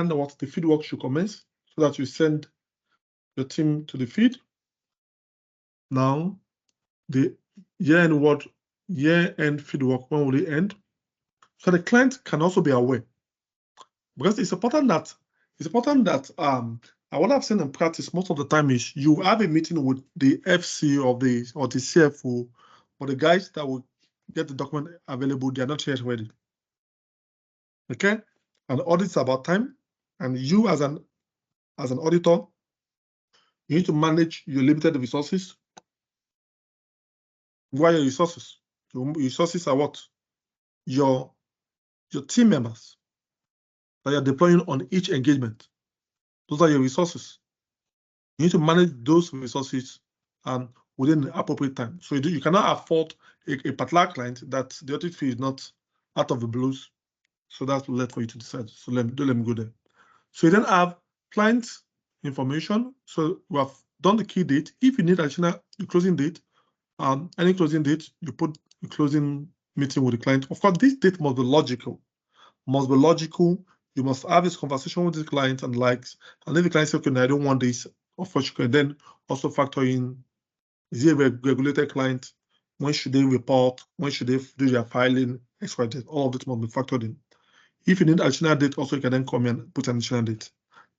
what the feed work should commence so that you send your team to the feed. Now, the year-end feed work, when will it end? So the client can also be aware. Because it's important that what I've seen in practice most of the time is you have a meeting with the FC or the CFO or the guys that will get the document available. They are not yet ready. Okay, and audit's about time, and you as an auditor, you need to manage your limited resources. What are your resources? Your resources are what? Your team members that you're deploying on each engagement. Those are your resources. You need to manage those resources within the appropriate time. So you cannot afford a particular client that the audit fee is not out of the blues. So that's left for you to decide. So let me go there. So you then have client information. So we have done the key date. If you need additional closing date, any closing date, you put a closing meeting with the client. Of course, this date must be logical. You must have this conversation with the client and likes. And if the client says, okay, no, I don't want this, of course, you can then also factor in, is he a regulated client? When should they report? When should they do their filing? XYZ. All of this must be factored in. If you need additional date, also you can then come in and put an additional date.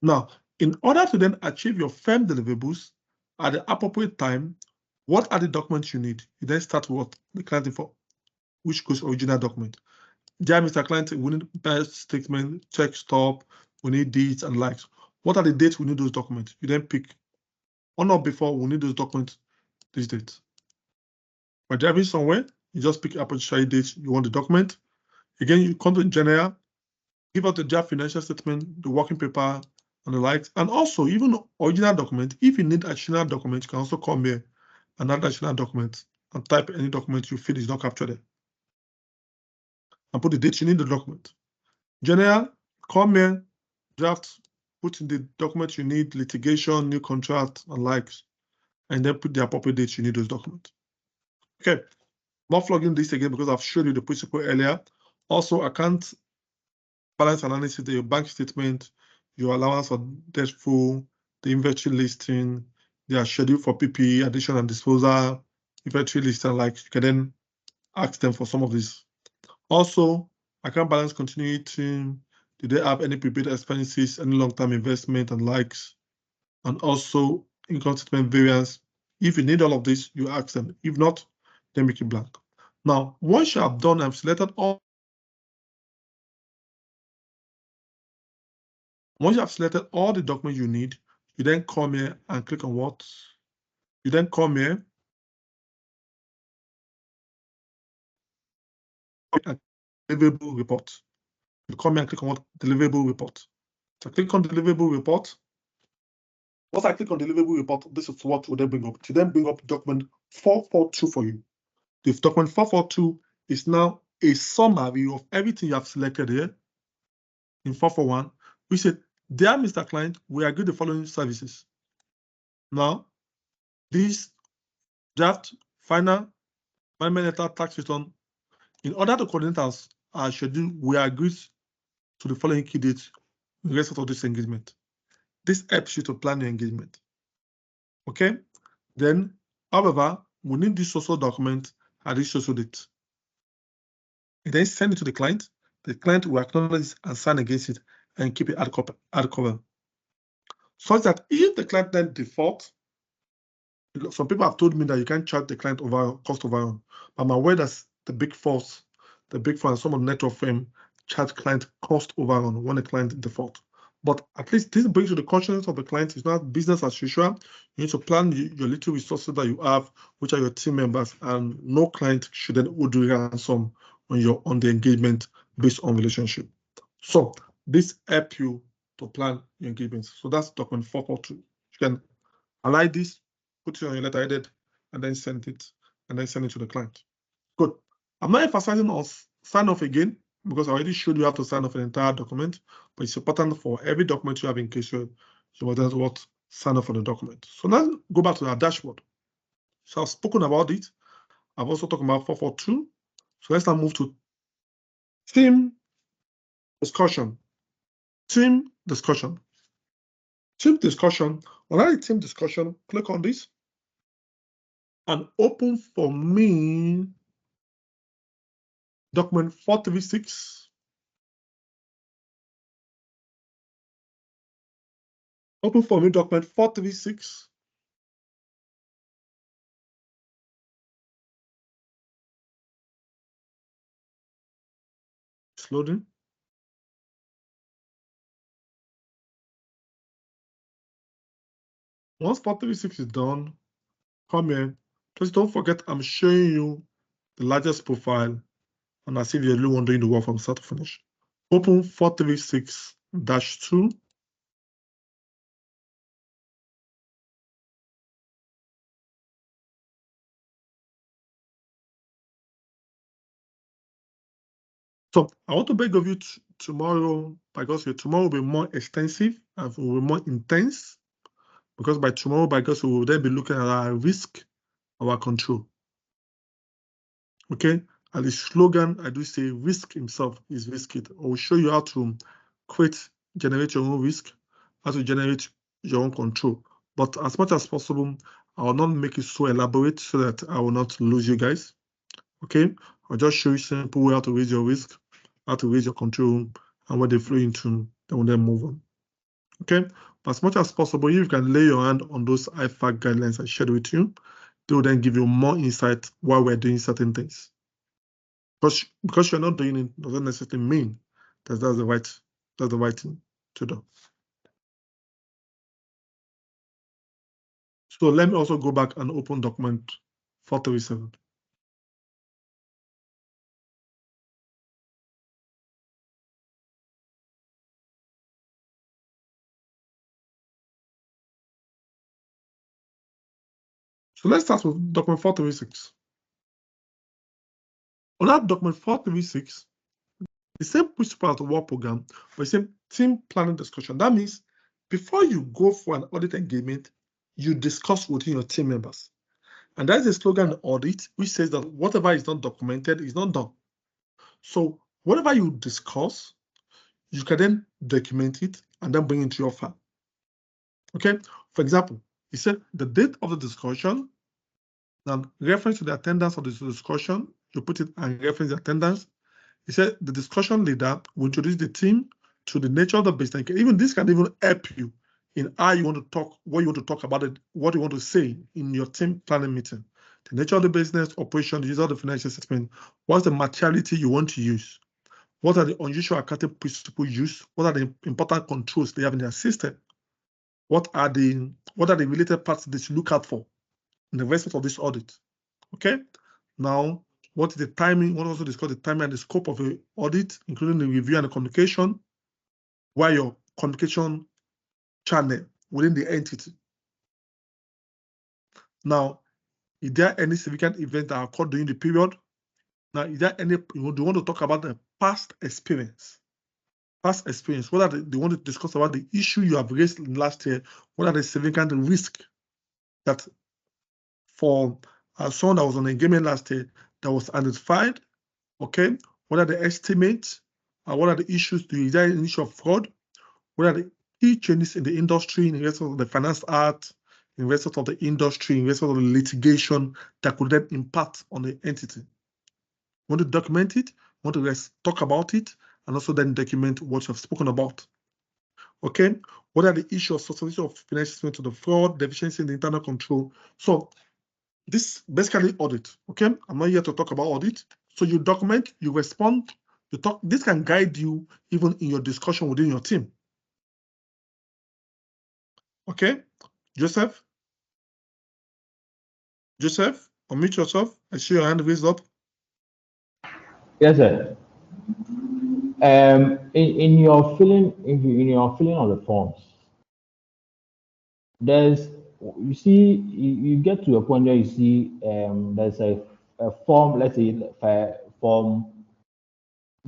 Now, in order to then achieve your firm deliverables at the appropriate time, what are the documents you need? You then start with the client info, which goes original document. Dear Mr. Client, we need best statement, check stop, we need dates and likes. What are the dates we need those documents? You then pick, or not before, we need those documents, these dates. By driving somewhere, you just pick arbitrary date you want the document. Again, you come to general, give out the draft financial statement, the working paper, and the likes. And also, even original document, if you need additional document, you can also come here and add additional document and type any document you feel is not captured there. And put the date you need the document. General, come here, draft, put in the document you need, litigation, new contract, and likes, and then put the appropriate dates you need those documents. Okay, not flogging this again because I've showed you the principle earlier. Also, account balance analysis, your bank statement, your allowance for debt full, the inventory listing, their schedule for PPE, addition and disposal, inventory listing, like you can then ask them for some of these. Also, account balance continuity, do they have any prepaid expenses, any long-term investment and likes, and also income statement variance. If you need all of this, you ask them. If not, then make it blank. Now, once you have done and selected all, once you have selected all the documents you need, you then come here and click on what? You then come here and deliverable report. You come here and click on what? Deliverable report. So click on deliverable report. Once I click on deliverable report, this is what will then bring up. To then bring up document 442 for you. This document 442 is now a summary of everything you have selected here in 441. We said, dear Mr. Client, we agree the following services. Now, this draft final letter tax return, in order to coordinate our schedule, we agree to the following key dates in respect of this engagement. This helps you to plan your engagement. Okay? Then, however, we need this social document at this social date. And then send it to the client. The client will acknowledge and sign against it and keep it at cover. Such that if the client then defaults, some people have told me that you can't charge the client over cost overrun. I'm aware that the big four and some of the network firm charge client cost overrun when a client default. But at least this brings you the consciousness of the client. It's not business as usual. You need to plan your little resources that you have, which are your team members, and no client should then owe you ransom when you're on the engagement based on relationship. So this helps you to plan your engagements. So that's document 442. You can highlight this, put it on your letterhead, and then send it to the client. Good. I'm not emphasizing on sign off again because I already showed you how to sign off an entire document, but it's important for every document you have in Caseware, so that's what sign off on the document. So now go back to our dashboard. So I've spoken about it. I've also talked about 442. So let's now move to team discussion. Team discussion. Team discussion. When I team discussion, click on this and open for me document 436. Open for me document 436. It's loading. Once 436 is done, come here. Please don't forget I'm showing you the largest profile, and I see you're the only one doing the work from start to finish. Open 436-2. So I want to beg of you tomorrow, because tomorrow will be more extensive and will be more intense, because by tomorrow, by God's we will then be looking at our risk, our control. Okay, and the slogan I do say, risk himself is risk it. I will show you how to generate your own risk, how to generate your own control. But as much as possible, I will not make it so elaborate so that I will not lose you guys. Okay, I'll just show you simple way how to raise your risk, how to raise your control, and what they flow into, then we'll then move on. Okay, but as much as possible, if you can lay your hand on those IFAC guidelines I shared with you, they will then give you more insight while we're doing certain things. Because you're not doing it doesn't necessarily mean that that's the right thing to do. So let me also go back and open document 437. So let's start with document 436. On that document 436, the same principle as the work program, but the same team planning discussion. That means before you go for an audit engagement, you discuss within your team members. And that is a slogan in audit, which says that whatever is not documented is not done. So whatever you discuss, you can then document it and then bring it to your file. Okay, for example, you said the date of the discussion, and reference to the attendance of the discussion, you put it and reference the attendance. He said the discussion leader will introduce the team to the nature of the business. Even this can even help you in how you want to talk, what you want to talk about it, what you want to say in your team planning meeting. The nature of the business, operation, the use of the financial statement, what's the materiality you want to use? What are the unusual accounting principles used? What are the important controls they have in their system? What are the related parts that you look out for in the respect of this audit? Okay. Now, what is the timing? What also discuss the timing and the scope of the audit, including the review and the communication, where your communication channel within the entity. Now, is there any significant event that occurred during the period? Now, is there any, do you want to talk about the past experience? Past experience, what are they want to discuss about the issue you have raised last year? What are the significant risks that for someone that was on engagement last year that was identified? Okay, what are the estimates? What are the issues? Is there an issue of fraud? What are the key changes in the industry, in the rest of the finance art, in the rest of the industry, in the rest of the litigation that could then impact on the entity? Want to document it, want to talk about it, and also then document what you have spoken about. Okay, what are the issues of susceptibility of financial statement to the fraud, deficiency in the internal control? So this basically audit. Okay, I'm not here to talk about audit. So you document, you respond, you talk. This can guide you even in your discussion within your team. Okay, Joseph, unmute yourself. I see your hand raised up. Yes, sir. In your filling of the forms, you see you get to a point where you see there's a form, let's say form,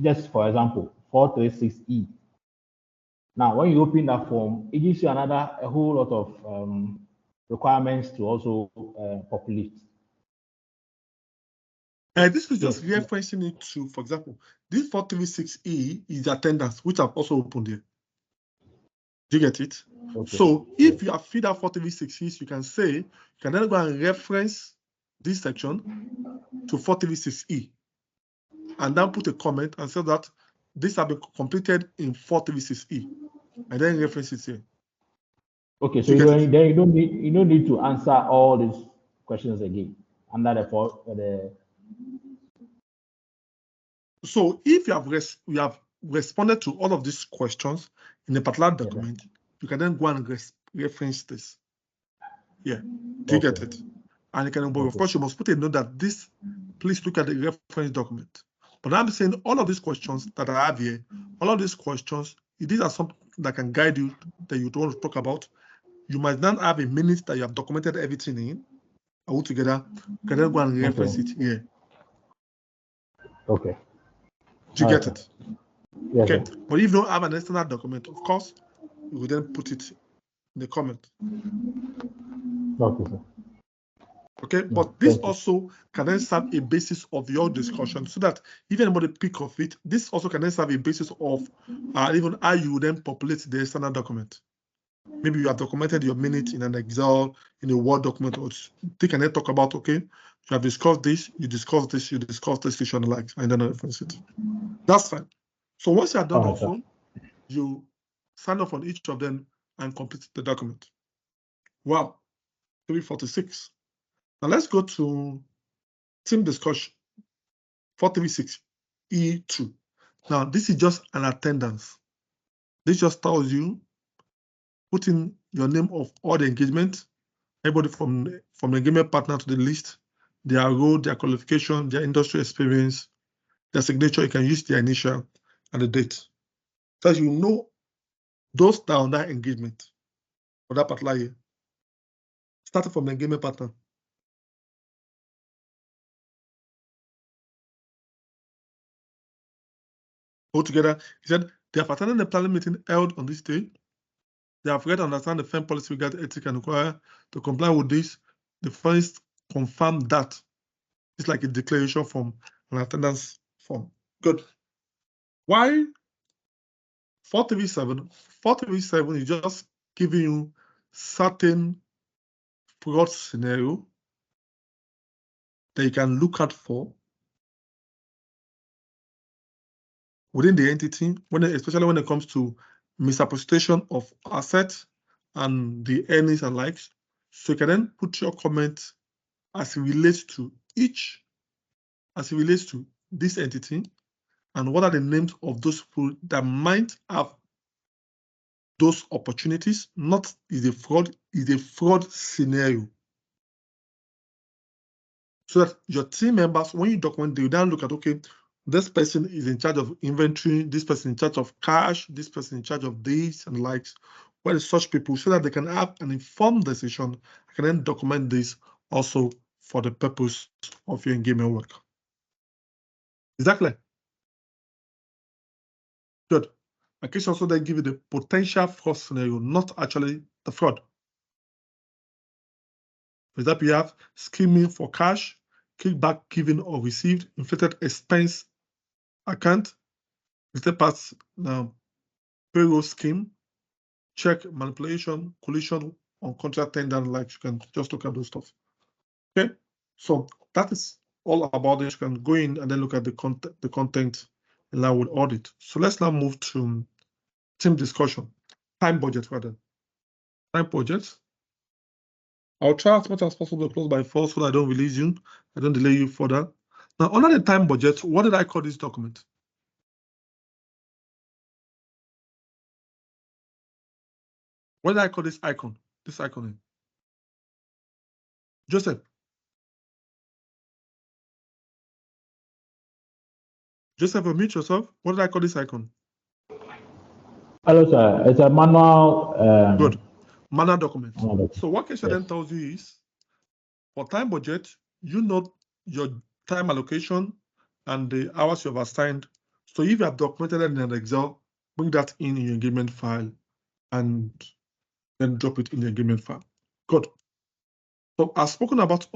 just for example 436E. Now when you open that form, it gives you a whole lot of requirements to also populate. This is just referencing it to, for example, this 436E is the attendance, which I've also opened here. Do you get it? Okay. So if you have filled out 436Es, you can say, you can then go and reference this section to 436E and then put a comment and say that this has been completed in 436E and then reference it here. Okay, so you don't need to answer all these questions again under the So if you have responded to all of these questions in a particular document, you can then go and reference this. Yeah. Do you get it? And you can, but of course, you must put a note that this, please look at the reference document. But I'm saying all of these questions that I have here, all of these questions, these are something that can guide you that you don't want to talk about. You might not have a minute that you have documented everything in altogether. You can then go and reference it here. Okay. Do you get it? Yes, okay. Sir. But if you don't have an external document, of course, you will then put it in the comment. Okay, sir. Okay, but this also can then serve a basis of your discussion so that if anybody pick of it, this also can then serve a basis of even how you then populate the external document. Maybe you have documented your minute in an Excel, in a Word document, or they can then talk about, okay, you have discussed this, you discussed this, you discussed this, you like, and then reference it. That's fine. So once you are done also, you sign off on each of them and complete the document. Wow, 346. Now let's go to team discussion, 436E2. Now this is just an attendance. This just tells you, put in your name of all the engagement, everybody from the engagement partner to the list, their role, their qualification, their industry experience, their signature. You can use their initial and the date. So you know those that are on that engagement for that particular year. Starting from the engagement partner. Altogether, he said they have attended the planning meeting held on this day. They have read and understand the firm policy regarding ethics and require to comply with this. The first confirm that it's like a declaration form, an attendance form. Good. Why 437? 437 is just giving you certain fraud scenario that you can look out for within the entity, especially when it comes to misappropriation of assets and the earnings and likes. So you can then put your comment as it relates to this entity, and what are the names of those people that might have those opportunities. Not is a fraud scenario. So that your team members, when you document, they will then look at, okay, this person is in charge of inventory, this person in charge of cash, this person in charge of this and likes. What is such people, so that they can have an informed decision. I can then document this also for the purpose of your engagement work. Is that clear? Good. I can also then give you the potential fraud scenario, not actually the fraud. For example, you have scheming for cash, kickback given or received, inflated expense account, listed parts payroll scheme, check manipulation, collision on contract tender, like you can just look at those stuff. Okay, so that is all about it. You can go in and then look at the content in line with audit. So let's now move to team discussion, time budget rather. Time budget. I'll try as much as possible to close by 4 so that I don't release you. I don't delay you further. Now, under the time budget, what did I call this document? What did I call this icon? This icon. Joseph. Joseph, unmute yourself. What did I call this icon? Hello, sir. It's a manual. Good. Manual document. So what Caseware then Yes. tells you is, for time budget, you know your time allocation and the hours you have assigned. So if you have documented it in an Excel, bring that in your engagement file and then drop it in the engagement file. Good. So I've spoken about